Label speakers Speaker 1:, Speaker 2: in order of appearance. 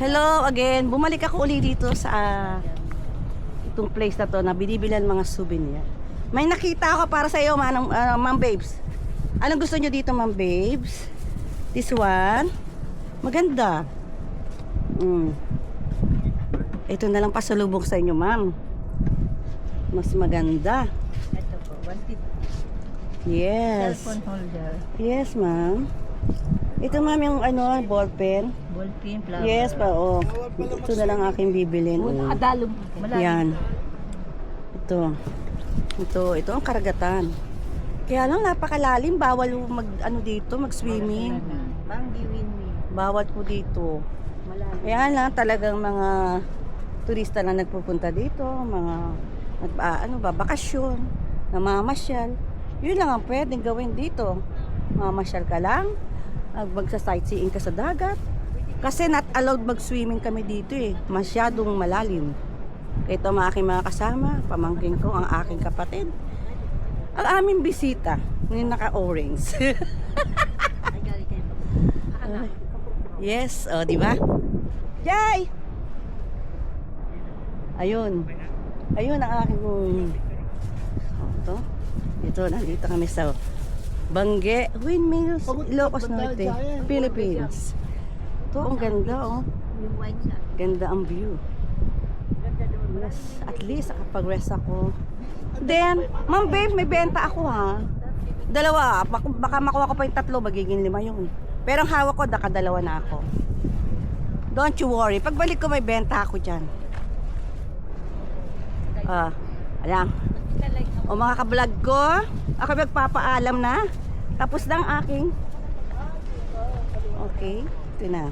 Speaker 1: Hello again. Bumalik ako uli dito sa itong place na to na binibilan mga souvenir. May nakita ako para sa iyo, Ma'am Babes. Anong gusto nyo dito, Ma'am Babes? This one. Maganda. Ito na lang pasalubong sa inyo, Ma'am. Mas maganda.
Speaker 2: Ito po, 150.
Speaker 1: Yes.
Speaker 2: Cellphone holder.
Speaker 1: Yes, Ma'am. Ito, Ma'am, yung ball pen.
Speaker 2: Ballpen, flower.
Speaker 1: Yes pa, oh. Ito na lang aking bibilin. Oh.
Speaker 2: Adalong.
Speaker 1: Yan. Ito ang karagatan. Kaya lang napakalalim, bawal dito, mag-swimming.
Speaker 2: Bangiwin me.
Speaker 1: Bawal po dito.
Speaker 2: Malalim.
Speaker 1: Kaya lang talagang mga turista na nagpupunta dito, mga bakasyon, namamasyal. Yun lang ang pwedeng gawin dito. Mamasyal ka lang, magsa-sightseeing ka sa dagat. Kasi not allowed mag-swimming kami dito eh. Masyadong malalim. Ito ang aking mga kasama, pamangkin ko, ang aking kapatid. Ang aming bisita, yung naka-orange. Yes, di ba? Jay! Ayun. Ayun ang aking ito, nandito kami sa Benguet Windmills, Ilocos Norte, Philippines. Ito, ang ganda, oh.
Speaker 2: Yung white sa.
Speaker 1: Ganda ang view. Yes, at least nakapag-rest ako. Then, Ma'am Babe, may benta ako ha. Dalawa, baka makuha ko pa yung tatlo, magiging 5 yun. Pero ang hawak ko, nakadalawa na ako. Don't you worry, pagbalik ko may benta ako dyan. Ayan. O mga ka-vlog ko, ako magpapaalam na. Tapos na ang aking. Okay, ito na.